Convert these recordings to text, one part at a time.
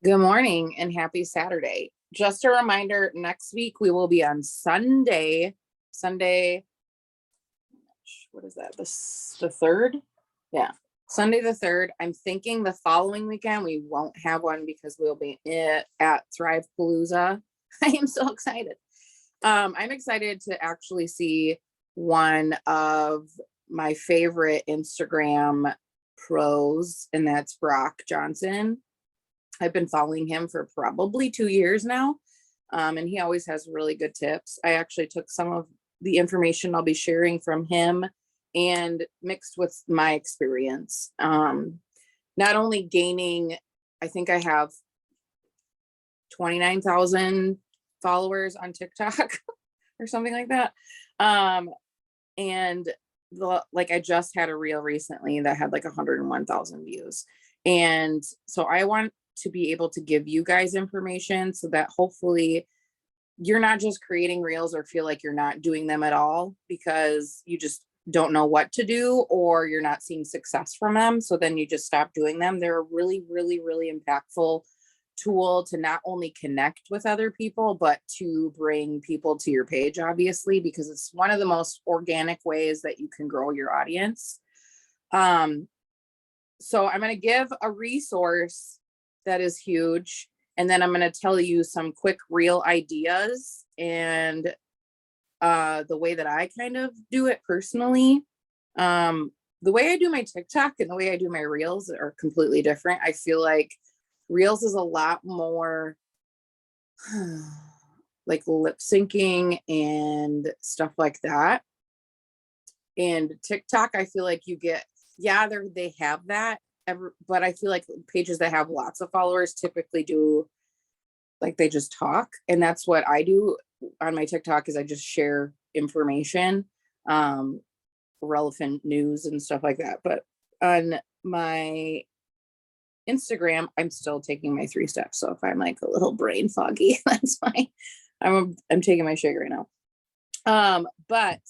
Good morning and happy Saturday. Just a reminder, next week we will be on Sunday, what is that? The 3rd? Yeah, Sunday the 3rd. I'm thinking the following weekend we won't have one because we'll be at Thrive Palooza. I am so excited. I'm excited to actually see one of my favorite Instagram pros, and that's Brock Johnson. I've been following him for probably 2 years now. And he always has really good tips. I actually took some of the information I'll be sharing from him and mixed with my experience. Not only gaining, I think I have 29,000 followers on TikTok or something like that. And I just had a reel recently that had like 101,000 views. And so I want to be able to give you guys information so that hopefully you're not just creating reels or feel like you're not doing them at all because you just don't know what to do or you're not seeing success from them. So then you just stop doing them. They're a really, really, really impactful tool to not only connect with other people, but to bring people to your page, obviously, because it's one of the most organic ways that you can grow your audience. So I'm going to give a resource that is huge. And then I'm going to tell you some quick reel ideas and the way that I kind of do it personally. The way I do my TikTok and the way I do my reels are completely different. I feel like reels is a lot more like lip syncing and stuff like that. And TikTok, I feel like you get, they have that, but I feel like pages that have lots of followers typically do, like, they just talk. And that's what I do on my TikTok is I just share information, relevant news and stuff like that. But on my Instagram, I'm still taking my 3 steps. So if I'm like a little brain foggy, that's fine. I'm taking my shake right now. But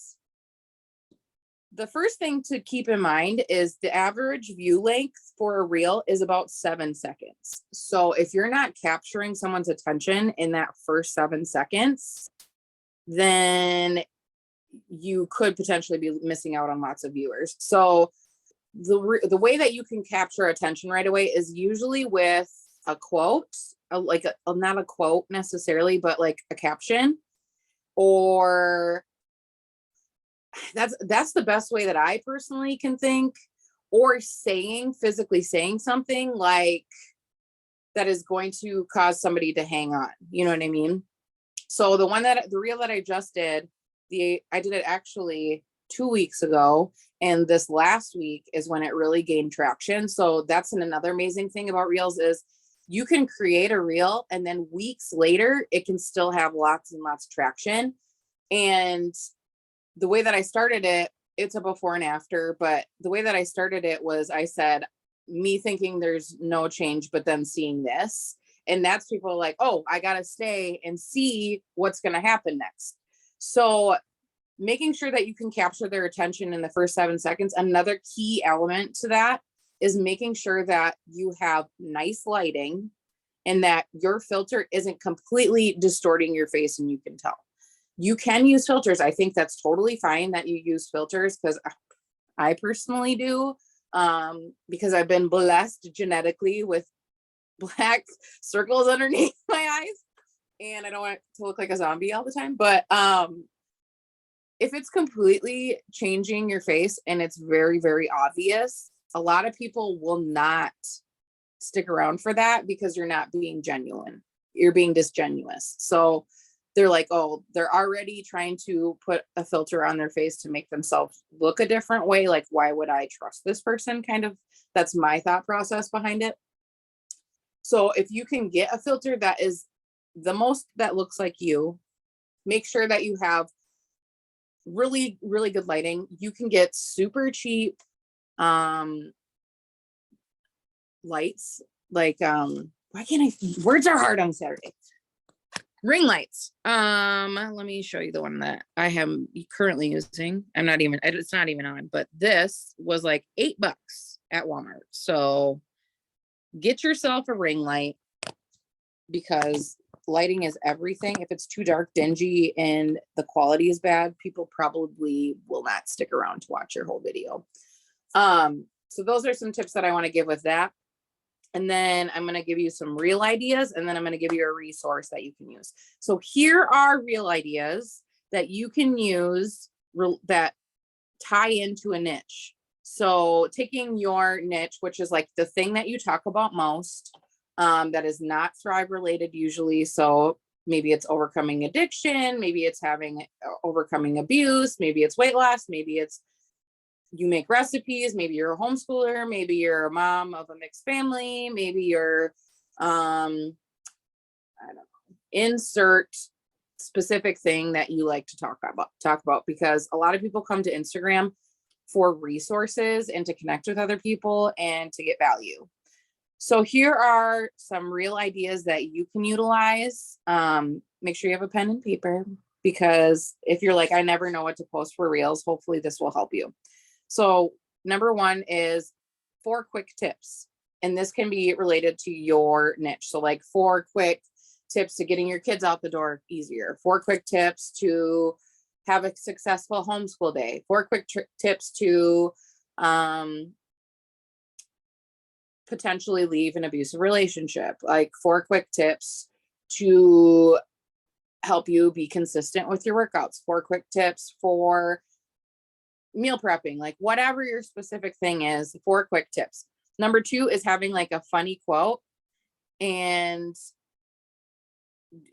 the first thing to keep in mind is the average view length for a reel is about 7 seconds. So if you're not capturing someone's attention in that first 7 seconds, then you could potentially be missing out on lots of viewers. So the way that you can capture attention right away is usually with a quote, not a quote necessarily, but like a caption, or that's the best way that I personally can think, or physically saying something like that is going to cause somebody to hang on. You know what I mean? So the reel that I just did, I did it actually 2 weeks ago, and this last week is when it really gained traction. So that's another amazing thing about reels is you can create a reel and then weeks later it can still have lots and lots of traction. And the way that I started it, it's a before and after, but the way that I started it was I said, me thinking there's no change, but then seeing this. And that's people like, oh, I got to stay and see what's going to happen next. So making sure that you can capture their attention in the first 7 seconds. Another key element to that is making sure that you have nice lighting and that your filter isn't completely distorting your face and you can tell. You can use filters. I think that's totally fine that you use filters because I personally do, because I've been blessed genetically with black circles underneath my eyes and I don't want to look like a zombie all the time. But if it's completely changing your face and it's very, very obvious, a lot of people will not stick around for that because you're not being genuine. You're being disingenuous. So they're like, oh, they're already trying to put a filter on their face to make themselves look a different way. Like, why would I trust this person? Kind of, that's my thought process behind it. So if you can get a filter that is the most that looks like you, make sure that you have really, really good lighting. You can get super cheap lights, like why can't words are hard on Saturday. Ring lights. Let me show you the one that I am currently using. It's not even on, but this was like $8 at Walmart. So get yourself a ring light. because lighting is everything. If it's too dark, dingy, and the quality is bad, people probably will not stick around to watch your whole video. So those are some tips that I want to give with that. And then I'm going to give you some reel ideas, and then I'm going to give you a resource that you can use. So here are reel ideas that you can use that tie into a niche. So taking your niche, which is like the thing that you talk about most, that is not Thrive related usually. So maybe it's overcoming addiction, maybe it's overcoming abuse, maybe it's weight loss, maybe it's you make recipes, maybe you're a homeschooler, maybe you're a mom of a mixed family, maybe you're I don't know, insert specific thing that you like to talk about, because a lot of people come to Instagram for resources and to connect with other people and to get value. So here are some real ideas that you can utilize. Make sure you have a pen and paper, because if you're like, I never know what to post for reels, hopefully this will help you. So number one is 4 quick tips. And this can be related to your niche. So like 4 quick tips to getting your kids out the door easier. 4 quick tips to have a successful homeschool day. 4 quick tips to potentially leave an abusive relationship. Like 4 quick tips to help you be consistent with your workouts. 4 quick tips for meal prepping, like whatever your specific thing is, 4 quick tips. Number 2 is having like a funny quote and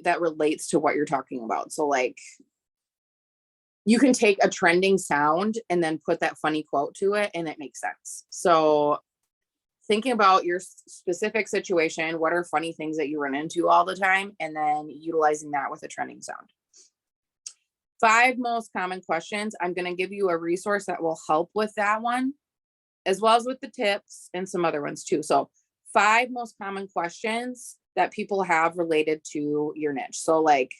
that relates to what you're talking about. So like you can take a trending sound and then put that funny quote to it and it makes sense. So thinking about your specific situation, what are funny things that you run into all the time, and then utilizing that with a trending sound. 5 most common questions. I'm going to give you a resource that will help with that one, as well as with the tips and some other ones too. So 5 most common questions that people have related to your niche. So like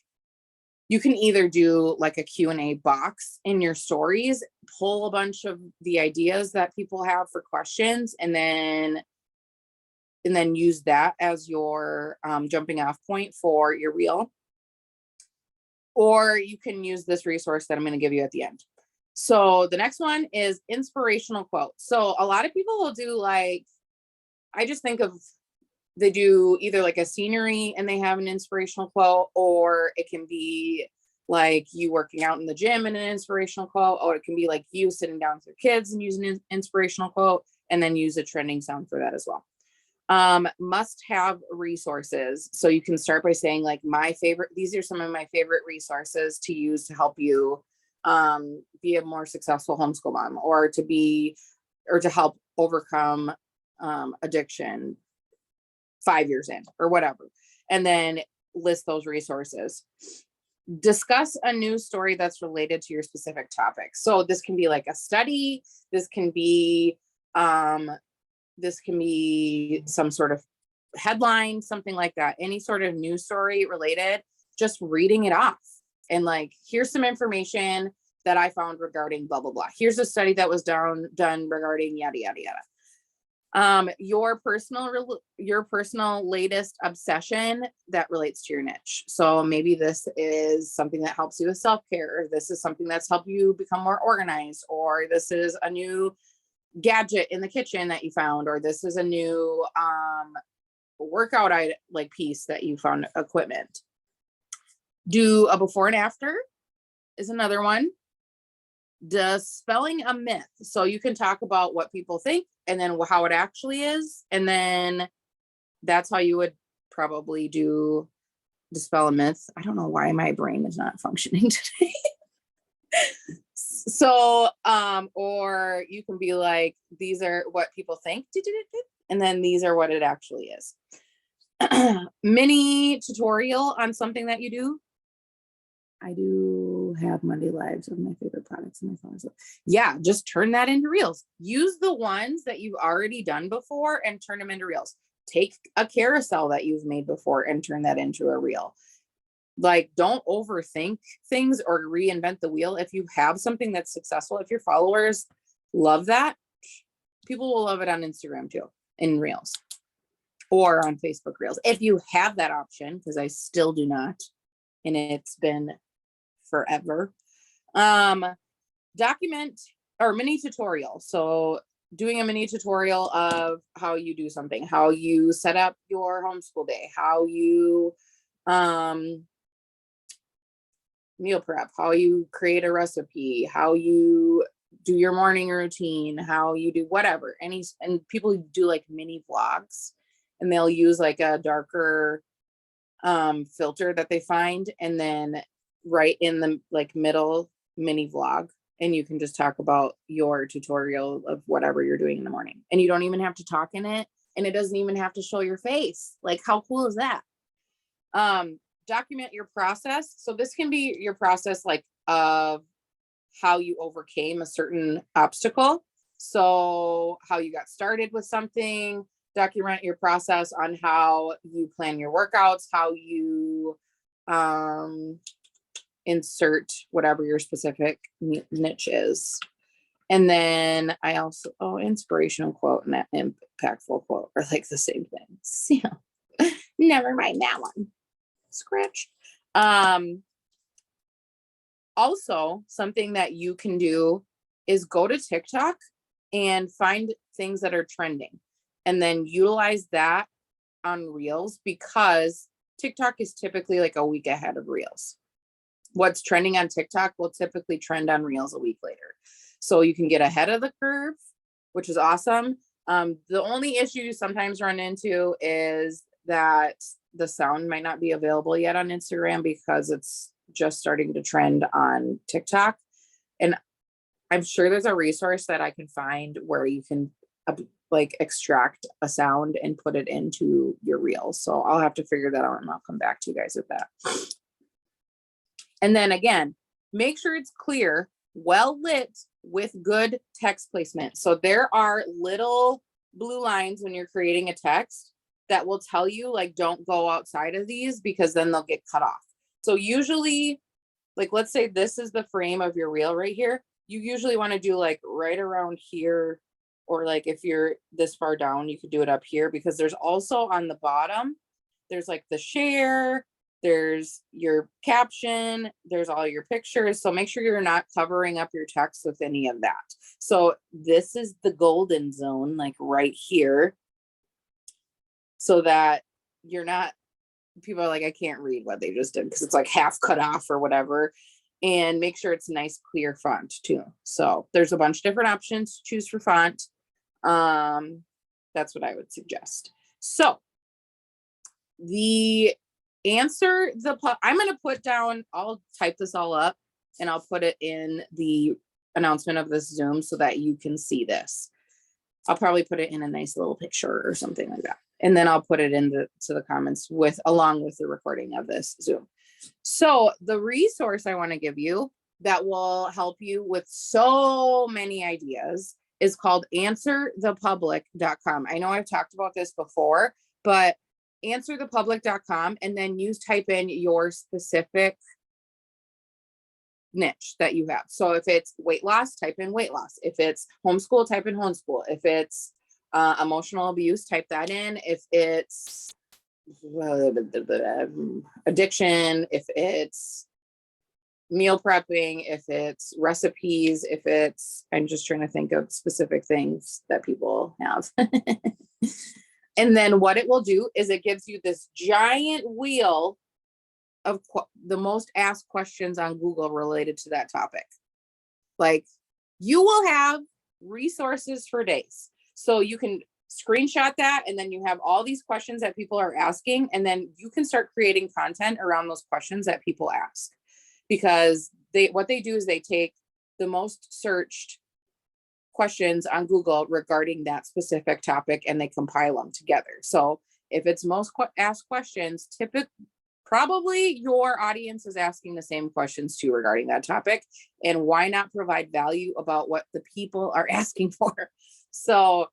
you can either do like a Q&A box in your stories, pull a bunch of the ideas that people have for questions, and then use that as your jumping off point for your reel. Or you can use this resource that I'm going to give you at the end. So the next one is inspirational quotes. So a lot of people will do like, I just think of, they do either like a scenery and they have an inspirational quote, or it can be like you working out in the gym and an inspirational quote, or it can be like you sitting down with your kids and using an inspirational quote, and then use a trending sound for that as well. Must have resources. So you can start by saying like these are some of my favorite resources to use to help you be a more successful homeschool mom, or to help overcome addiction 5 years in, or whatever. And then list those resources. Discuss a news story that's related to your specific topic. So this can be like a study, this can be some sort of headline, something like that, any sort of news story related, just reading it off. And like, here's some information that I found regarding blah, blah, blah. Here's a study that was done regarding yada, yada, yada. Your personal latest obsession that relates to your niche. So maybe this is something that helps you with self-care, or this is something that's helped you become more organized, or this is a new gadget in the kitchen that you found, or this is a new workout piece that you found, equipment. Do a before and after is another one. Dispelling a myth. So you can talk about what people think and then how it actually is, and then that's how you would probably dispel a myth. I don't know why my brain is not functioning today. So, or you can be like, these are what people think, and then these are what it actually is. Mini tutorial on something that you do. I do have Monday lives of my favorite products in my phone. So yeah, just turn that into reels. Use the ones that you've already done before and turn them into reels. Take a carousel that you've made before and turn that into a reel. Like, don't overthink things or reinvent the wheel. If you have something that's successful, if your followers love that, people will love it on Instagram too, in reels. or on Facebook Reels, if you have that option, because I still do not, and it's been forever. Document or mini tutorial. So doing a mini tutorial of how you do something, how you set up your homeschool day, how you meal prep, how you create a recipe, how you do your morning routine, how you do whatever. And people do like mini vlogs, and they'll use like a darker filter that they find, and then right in the like middle mini vlog, and you can just talk about your tutorial of whatever you're doing in the morning, and you don't even have to talk in it, and it doesn't even have to show your face. Like, how cool is that? Document your process. So this can be your process, like of how you overcame a certain obstacle. So how you got started with something. Document your process on how you plan your workouts, how you insert whatever your specific niche is. And then I also, inspirational quote and that impactful quote are like the same thing. So never mind that one. Scratch. Also, something that you can do is go to TikTok and find things that are trending, and then utilize that on Reels, because TikTok is typically like a week ahead of Reels. What's trending on TikTok will typically trend on Reels a week later. So you can get ahead of the curve, which is awesome. The only issue you sometimes run into is that the sound might not be available yet on Instagram because it's just starting to trend on TikTok. And I'm sure there's a resource that I can find where you can like extract a sound and put it into your Reels. So I'll have to figure that out, and I'll come back to you guys with that. And then again, make sure it's clear, well lit, with good text placement. So there are little blue lines when you're creating a text that will tell you, like, don't go outside of these, because then they'll get cut off. So usually, like, let's say this is the frame of your reel right here. You usually want to do like right around here, or like if you're this far down, you could do it up here, because there's also on the bottom, there's like the share, there's your caption, there's all your pictures. So make sure you're not covering up your text with any of that. So this is the golden zone, like right here, so that you're not, people are like, I can't read what they just did because it's like half cut off or whatever. And make sure it's nice, clear font too. So there's a bunch of different options to choose for font. That's what I would suggest. So the answer, I'm going to put down, I'll type this all up and I'll put it in the announcement of this Zoom so that you can see this. I'll probably put it in a nice little picture or something like that. And then I'll put it into the comments along with the recording of this Zoom. So the resource I want to give you that will help you with so many ideas is called answerthepublic.com. I know I've talked about this before, but answerthepublic.com, and then type in your specific niche that you have. So if it's weight loss, type in weight loss. If it's homeschool, type in homeschool. If it's emotional abuse, type that in. If it's addiction, if it's meal prepping, if it's recipes, if it's, I'm just trying to think of specific things that people have. And then what it will do is it gives you this giant wheel of the most asked questions on Google related to that topic. Like, you will have resources for days. So you can screenshot that, and then you have all these questions that people are asking, and then you can start creating content around those questions that people ask. Because what they do is they take the most searched questions on Google regarding that specific topic, and they compile them together. So if it's most asked questions, probably your audience is asking the same questions too regarding that topic. And why not provide value about what the people are asking for? So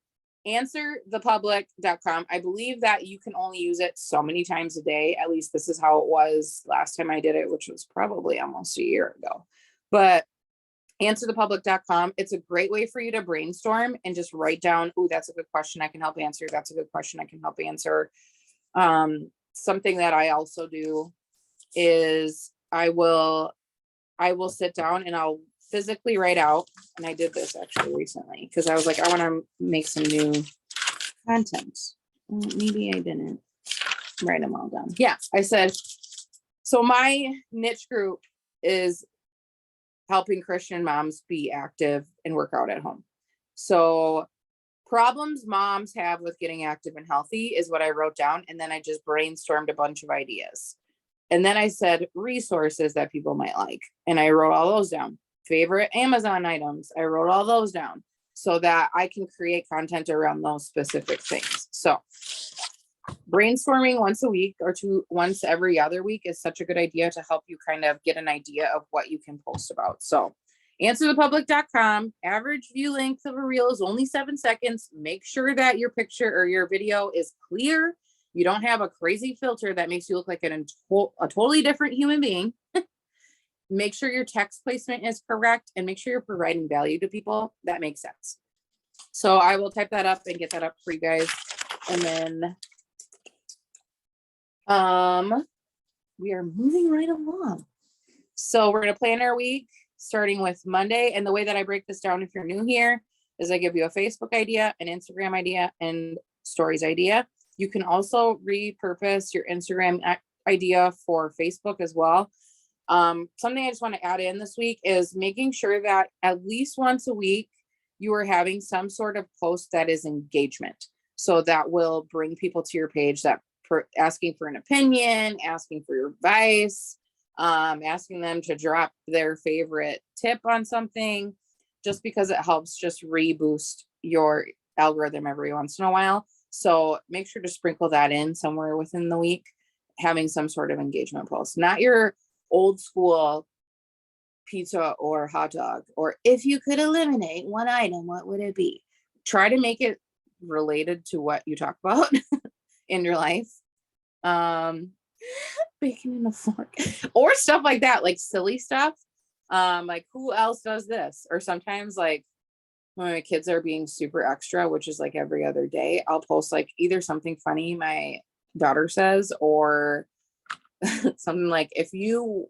answerthepublic.com. I believe that you can only use it so many times a day. At least this is how it was last time I did it, which was probably almost a year ago. But answerthepublic.com. It's a great way for you to brainstorm and just write down, oh, that's a good question I can help answer. That's a good question I can help answer. Something that I also do is I will sit down and I'll physically write out, and I did this actually recently because I was like, I want to make some new content. Well, maybe I didn't write them all down. Yeah, I said, so my niche group is helping Christian moms be active and work out at home. So problems moms have with getting active and healthy is what I wrote down. And then I just brainstormed a bunch of ideas. And then I said resources that people might like. And I wrote all those down. Favorite Amazon items. I wrote all those down so that I can create content around those specific things. So brainstorming once a week or once every other week is such a good idea to help you kind of get an idea of what you can post about. So answerthepublic.com, average view length of a reel is only 7 seconds. Make sure that your picture or your video is clear. You don't have a crazy filter that makes you look like a totally different human being. Make sure your text placement is correct and make sure you're providing value to people. That makes sense. So I will type that up and get that up for you guys. And then we are moving right along. So we're going to plan our week starting with Monday. And the way that I break this down, if you're new here, is I give you a Facebook idea, an Instagram idea, and stories idea. You can also repurpose your Instagram idea for Facebook as well. Something I just want to add in this week is making sure that at least once a week, you are having some sort of post that is engagement. So that will bring people to your page that asking for an opinion, asking for your advice, asking them to drop their favorite tip on something, just because it helps just reboost your algorithm every once in a while. So make sure to sprinkle that in somewhere within the week, having some sort of engagement post, not your old school pizza or hot dog, or if you could eliminate one item, what would it be? Try to make it related to what you talk about in your life. Bacon in a fork or stuff like that, like silly stuff. Like who else does this? Or sometimes like when my kids are being super extra, which is like every other day, I'll post like either something funny my daughter says or something like, if you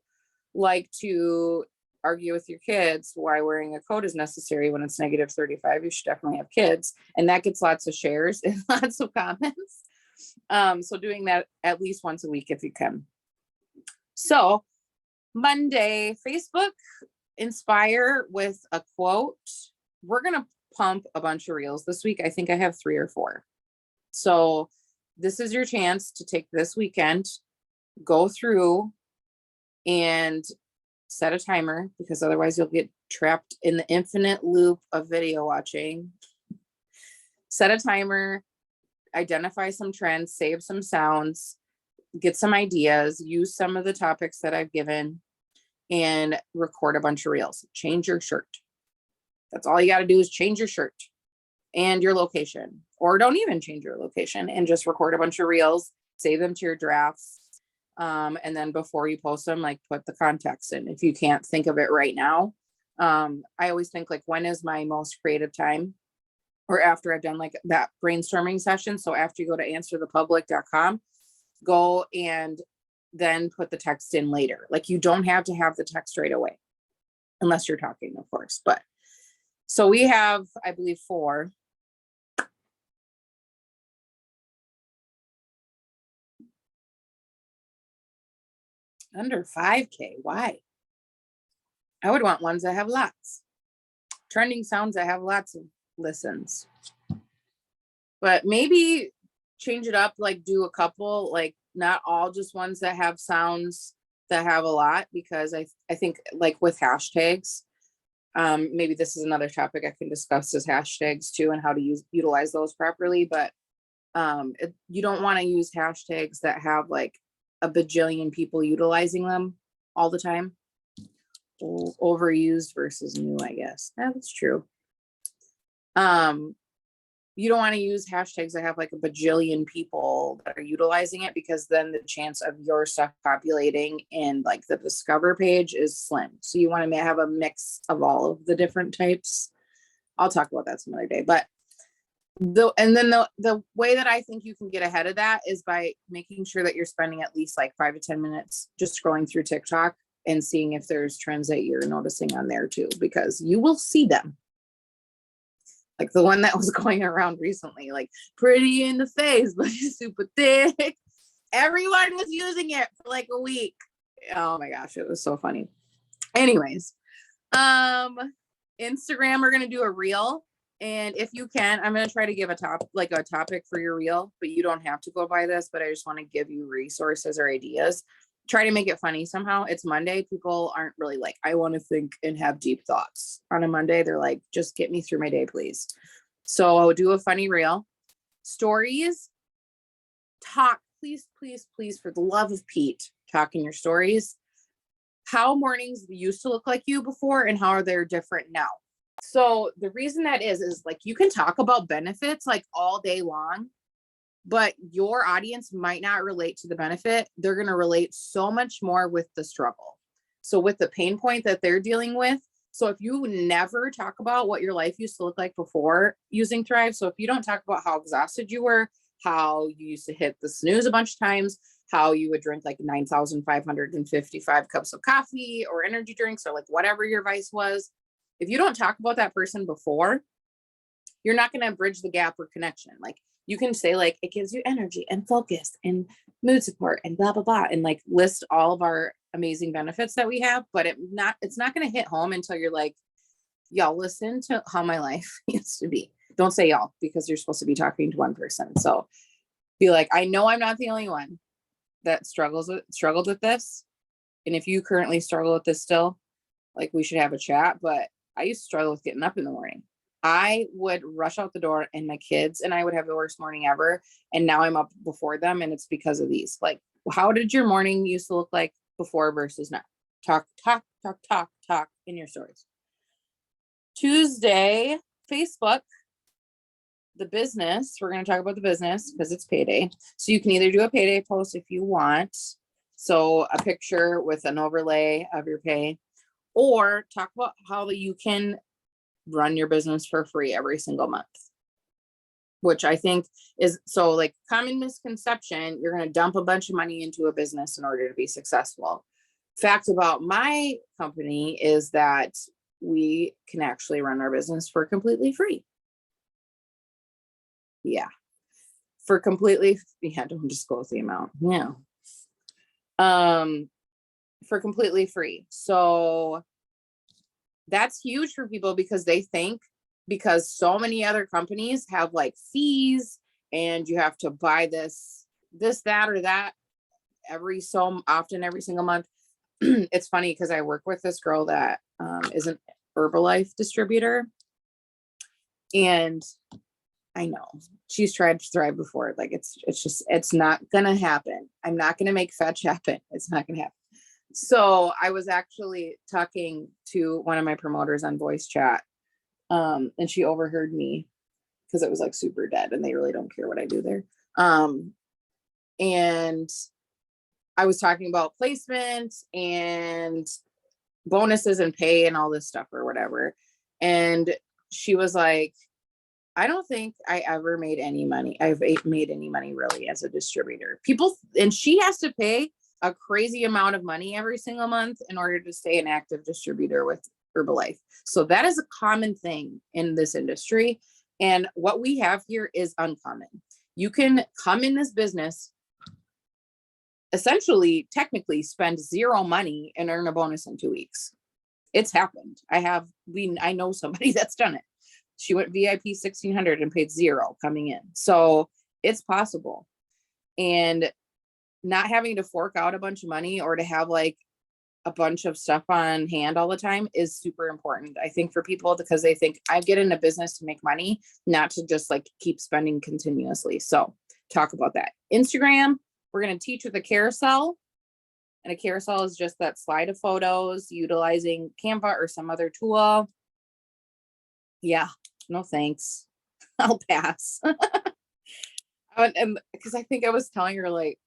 like to argue with your kids why wearing a coat is necessary when it's negative 35, you should definitely have kids. And that gets lots of shares and lots of comments. So doing that at least once a week if you can. So Monday, Facebook inspire with a quote. We're going to pump a bunch of reels this week. I think I have 3 or 4. So this is your chance to take this weekend, go through and set a timer, because otherwise you'll get trapped in the infinite loop of video watching. Set a timer, identify some trends, save some sounds, get some ideas, use some of the topics that I've given, and record a bunch of reels. Change your shirt. That's all you got to do is change your shirt and your location, or don't even change your location and just record a bunch of reels, save them to your drafts. And then before you post them, like put the context in. If you can't think of it right now, I always think like, when is my most creative time? Or after I've done like that brainstorming session. So after you go to answerthepublic.com, go and then put the text in later. Like you don't have to have the text right away, unless you're talking, of course. But so we have, I believe, 4. Under 5K. Why? I would want ones that have lots. Trending sounds that have lots of listens. But maybe change it up, like do a couple, like not all just ones that have sounds that have a lot, because I think like with hashtags, maybe this is another topic I can discuss, is hashtags too, and how to utilize those properly. But you don't want to use hashtags that have like a bajillion people utilizing them all the time. Overused versus new, I guess. That's true. you don't want to use hashtags that have like a bajillion people that are utilizing it, because then the chance of your stuff populating in like the discover page is slim. So you want to have a mix of all of the different types. I'll talk about that some other day. But the way that I think you can get ahead of that is by making sure that you're spending at least like 5 to 10 minutes just scrolling through TikTok and seeing if there's trends that you're noticing on there too, because you will see them. Like the one that was going around recently, like pretty in the face, but super thick. Everyone was using it for like a week. Oh my gosh, it was so funny. Anyways, Instagram, we're gonna do a reel. And if you can, I'm going to try to give a topic for your reel, but you don't have to go by this, but I just want to give you resources or ideas. Try to make it funny somehow. It's Monday. People aren't really like, I want to think and have deep thoughts on a Monday. They're like, just get me through my day, please. So I'll do a funny reel. Stories. Talk, please, please, please, for the love of Pete, talk in your stories. How mornings used to look like you before and how are they different now? So the reason that is like you can talk about benefits like all day long, but your audience might not relate to the benefit. They're going to relate so much more with the struggle. So with the pain point that they're dealing with. So if you never talk about what your life used to look like before using Thrive, so if you don't talk about how exhausted you were, how you used to hit the snooze a bunch of times, how you would drink like 9,555 cups of coffee or energy drinks or like whatever your vice was, if you don't talk about that person before, you're not going to bridge the gap or connection. Like you can say like, it gives you energy and focus and mood support and blah, blah, blah. And like list all of our amazing benefits that we have, but it's not going to hit home until you're like, y'all listen to how my life used to be. Don't say y'all because you're supposed to be talking to one person. So be like, I know I'm not the only one that struggled with this. And if you currently struggle with this still, like we should have a chat, but I used to struggle with getting up in the morning. I would rush out the door and my kids and I would have the worst morning ever. And now I'm up before them. And it's because of these. Like, how did your morning used to look like before versus now? Talk in your stories. Tuesday, Facebook, the business. We're going to talk about the business because it's payday. So you can either do a payday post if you want. So a picture with an overlay of your pay, or talk about how you can run your business for free every single month, which I think is so like common misconception. You're going to dump a bunch of money into a business in order to be successful. Fact about my company is that we can actually run our business for completely free. Yeah. Don't disclose the amount. Yeah. For completely free. So that's huge for people because they think because so many other companies have like fees and you have to buy this, that, or that every so often, every single month. It's funny because I work with this girl that is an Herbalife distributor. And I know she's tried to Thrive before. Like it's not going to happen. I'm not going to make fetch happen. It's not going to happen. So I was actually talking to one of my promoters on voice chat, and she overheard me because it was like super dead and they really don't care what I do there. And I was talking about placement and bonuses and pay and all this stuff or whatever. And she was like, I don't think I ever made any money. I've made any money really as a distributor. And she has to pay a crazy amount of money every single month in order to stay an active distributor with Herbalife. So that is a common thing in this industry. And what we have here is uncommon. You can come in this business, essentially, technically spend zero money and earn a bonus in 2 weeks. It's happened. I know somebody that's done it. She went VIP 1,600 and paid zero coming in. So it's possible. And not having to fork out a bunch of money or to have like a bunch of stuff on hand all the time is super important, I think, for people, because they think I get in a business to make money, not to just like keep spending continuously. So talk about that. Instagram, we're going to teach with a carousel. And a carousel is just that slide of photos utilizing Canva or some other tool. Yeah, no thanks. I'll pass. And because I think I was telling her like,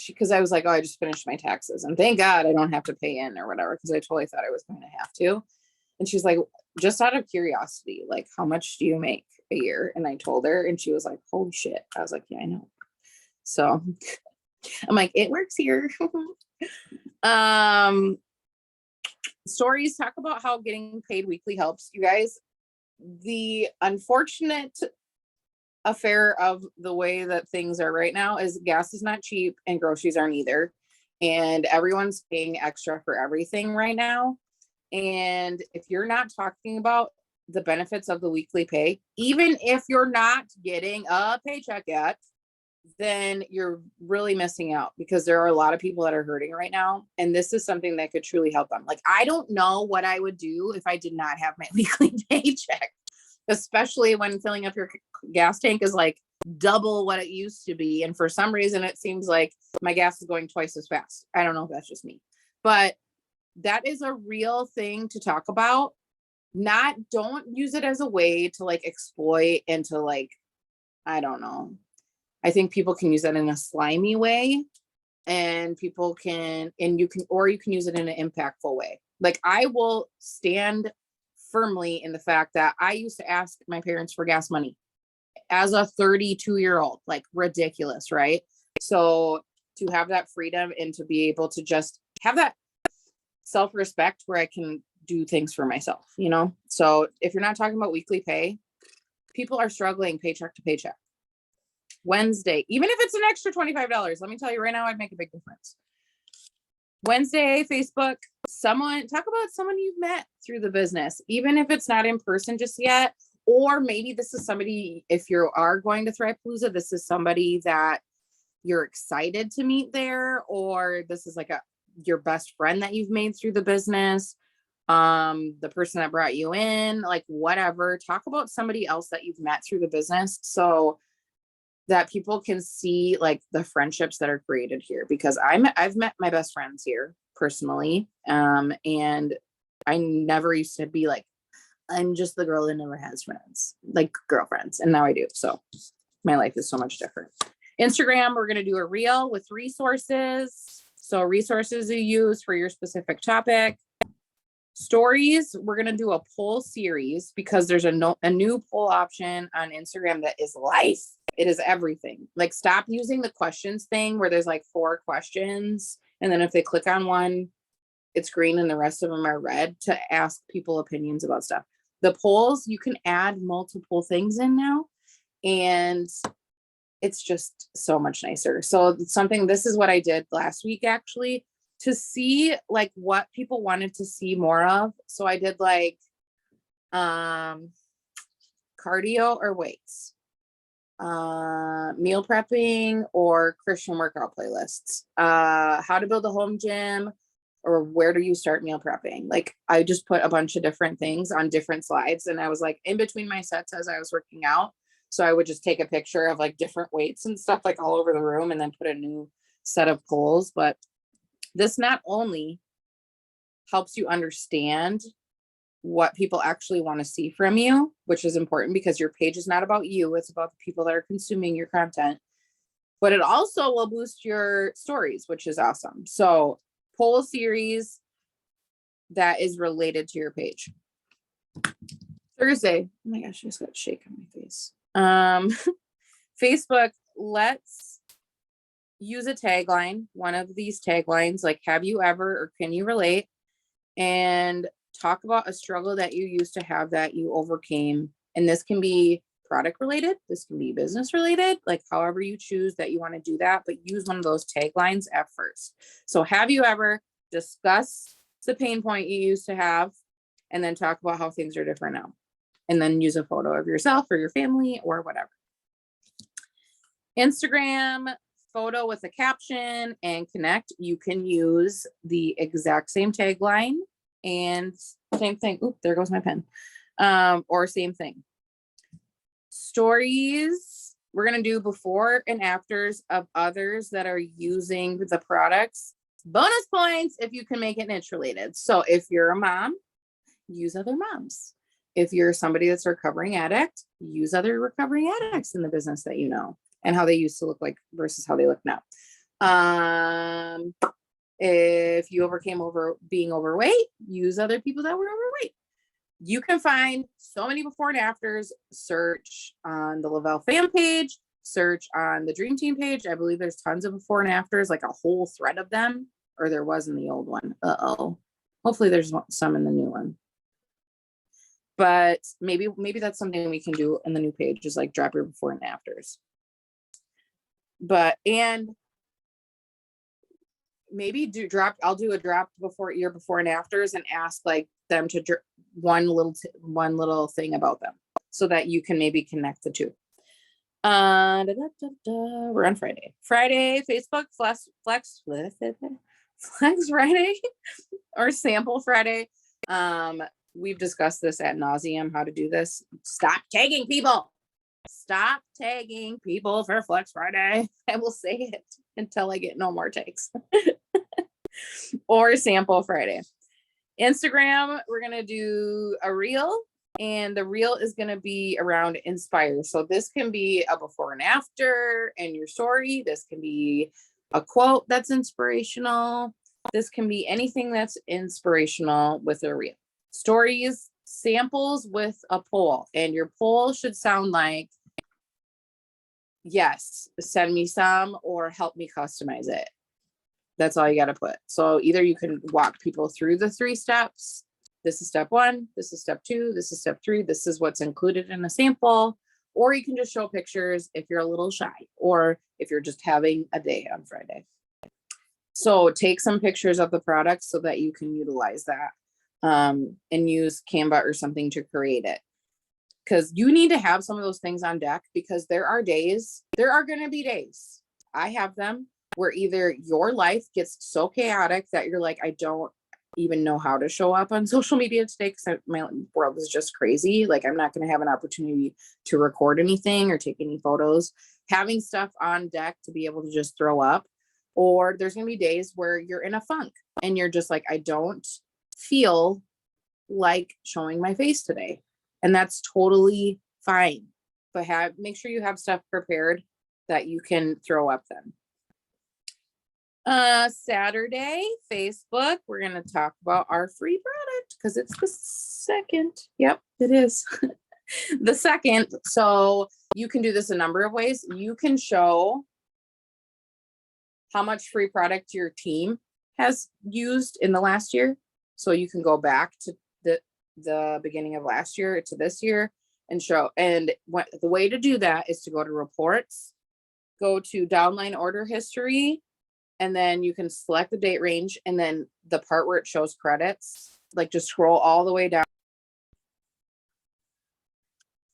because I was like, oh, I just finished my taxes and thank God I don't have to pay in or whatever, because I totally thought I was going to have to. And she's like, just out of curiosity, like, how much do you make a year? And I told her, and she was like, holy shit. I was like, yeah, I know. So I'm like, it works here. Stories, talk about how getting paid weekly helps. You guys, the unfortunate affair of the way that things are right now is gas is not cheap and groceries aren't either. And everyone's paying extra for everything right now. And if you're not talking about the benefits of the weekly pay, even if you're not getting a paycheck yet, then you're really missing out, because there are a lot of people that are hurting right now. And this is something that could truly help them. Like, I don't know what I would do if I did not have my weekly paycheck, especially when filling up your gas tank is like double what it used to be. And for some reason, it seems like my gas is going twice as fast. I don't know if that's just me, but that is a real thing to talk about. Don't use it as a way to like exploit and to like, I don't know. I think people can use that in a slimy way, and you can use it in an impactful way. Like, I will stand firmly in the fact that I used to ask my parents for gas money as a 32-year-old, like ridiculous, right? So to have that freedom and to be able to just have that self-respect where I can do things for myself, you know? So if you're not talking about weekly pay, people are struggling paycheck to paycheck. Wednesday, even if it's an extra $25, let me tell you right now, I'd make a big difference. Wednesday, Facebook, talk about someone you've met through the business, even if it's not in person just yet. Or maybe this is somebody, if you are going to Thrivepalooza, this is somebody that you're excited to meet there, or this is like your best friend that you've made through the business, the person that brought you in, like whatever. Talk about somebody else that you've met through the business, so that people can see like the friendships that are created here, because I've met my best friends here personally. And I never used to be like, I'm just the girl that never has friends, like girlfriends. And now I do. So my life is so much different. Instagram, we're going to do a reel with resources. So resources you use for your specific topic. Stories, we're going to do a poll series, because there's a new poll option on Instagram that is life. It is everything. Like, stop using the questions thing where there's like 4 questions. And then if they click on one, it's green and the rest of them are red, to ask people opinions about stuff. The polls, you can add multiple things in now, and it's just so much nicer. So this is what I did last week, actually, to see like what people wanted to see more of. So I did like cardio or weights, meal prepping or Christian workout playlists, how to build a home gym, or where do you start meal prepping? Like, I just put a bunch of different things on different slides, and I was like in between my sets as I was working out. So I would just take a picture of like different weights and stuff like all over the room, and then put a new set of polls. But this not only helps you understand what people actually want to see from you, which is important because your page is not about you, it's about the people that are consuming your content, but it also will boost your stories, which is awesome. So poll series that is related to your page. Thursday, oh my gosh, I just got shake on my face. Facebook, let's use a tagline, one of these taglines, like have you ever, or can you relate, and talk about a struggle that you used to have that you overcame. And this can be product related, this can be business related, like however you choose that you want to do that, but use one of those taglines at first. So have you ever, discuss the pain point you used to have, and then talk about how things are different now, and then use a photo of yourself or your family or whatever. Instagram, photo with a caption and connect. You can use the exact same tagline and same thing. Oop, there goes my pen. Or same thing. Stories, we're going to do before and afters of others that are using the products. Bonus points if you can make it niche related. So if you're a mom, use other moms. If you're somebody that's a recovering addict, use other recovering addicts in the business that you know and how they used to look like versus how they look now. If you overcame being overweight, use other people that were overweight. You can find so many before and afters. Search on the Lavelle fan page, search on the Dream Team page. I believe there's tons of before and afters, like a whole thread of them, or there was in the old one. Hopefully there's some in the new one. But maybe that's something we can do in the new page, is like drop your before and afters. And maybe I'll do a drop before and afters and ask like them to one little thing about them so that you can maybe connect the two. We're on Friday. Facebook Flex Friday or Sample Friday. We've discussed this ad nauseum, how to do this. Stop tagging people for Flex Friday. I will say it until I get no more takes. Or Sample Friday. Instagram, we're going to do a reel, and the reel is going to be around inspire. So this can be a before and after in your story. This can be a quote that's inspirational. This can be anything that's inspirational with a reel. Stories, samples with a poll, and your poll should sound like, yes, send me some, or help me customize it. That's all you got to put. So either you can walk people through the 3 steps. This is step 1. This is step 2. This is step 3. This is what's included in a sample. Or you can just show pictures if you're a little shy, or if you're just having a day on Friday. So take some pictures of the product so that you can utilize that, and use Canva or something to create it. Because you need to have some of those things on deck, because there are going to be days, I have them, where either your life gets so chaotic that you're like, I don't even know how to show up on social media today because my world is just crazy. Like, I'm not going to have an opportunity to record anything or take any photos. Having stuff on deck to be able to just throw up. Or there's going to be days where you're in a funk and you're just like, I don't feel like showing my face today. And that's totally fine. But make sure you have stuff prepared that you can throw up then. Saturday, Facebook, we're going to talk about our free product because it's the 2nd. Yep, it is. The 2nd. So you can do this a number of ways. You can show how much free product your team has used in the last year. So you can go back to the beginning of last year to this year and show. And the way to do that is to go to reports, go to downline order history, and then you can select the date range, and then the part where it shows credits, like just scroll all the way down.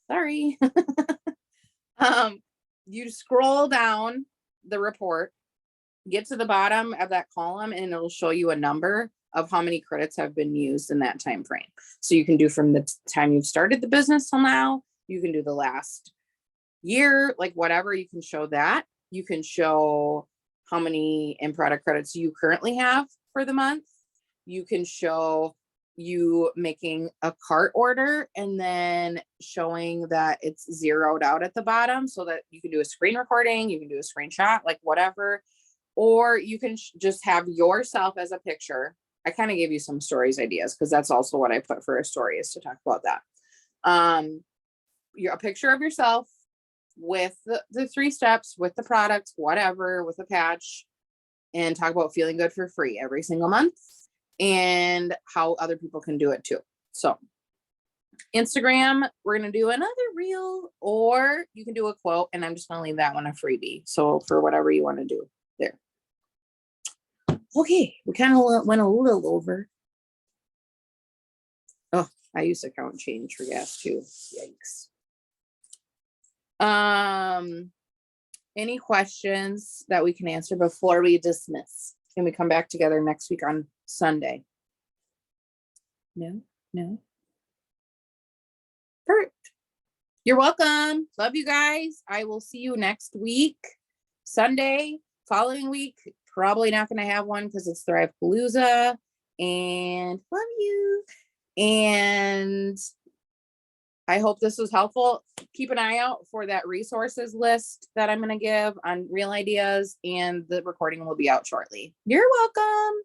Sorry. You scroll down the report, get to the bottom of that column, and it'll show you a number of how many credits have been used in that time frame. So you can do from the time you've started the business till now. You can do the last year, like whatever. You can show that. You can show how many in product credits you currently have for the month. You can show you making a cart order and then showing that it's zeroed out at the bottom, so that you can do a screen recording, you can do a screenshot, like whatever. Or you can just have yourself as a picture. I kind of gave you some stories ideas because that's also what I put for a story, is to talk about that. You're a picture of yourself with the 3 steps, with the product, whatever, with a patch, and talk about feeling good for free every single month and how other people can do it too. So Instagram, we're going to do another reel, or you can do a quote, and I'm just going to leave that one a freebie. So for whatever you want to do there. Okay, we kind of went a little over. Oh, I used to count change for gas too. Yikes. Any questions that we can answer before we dismiss? Can we come back together next week on Sunday? No. Perfect. You're welcome. Love you guys. I will see you next week, Sunday. Following week, probably not going to have one because it's Thrive Palooza. And love you. And I hope this was helpful. Keep an eye out for that resources list that I'm going to give on Real Ideas, and the recording will be out shortly. You're welcome.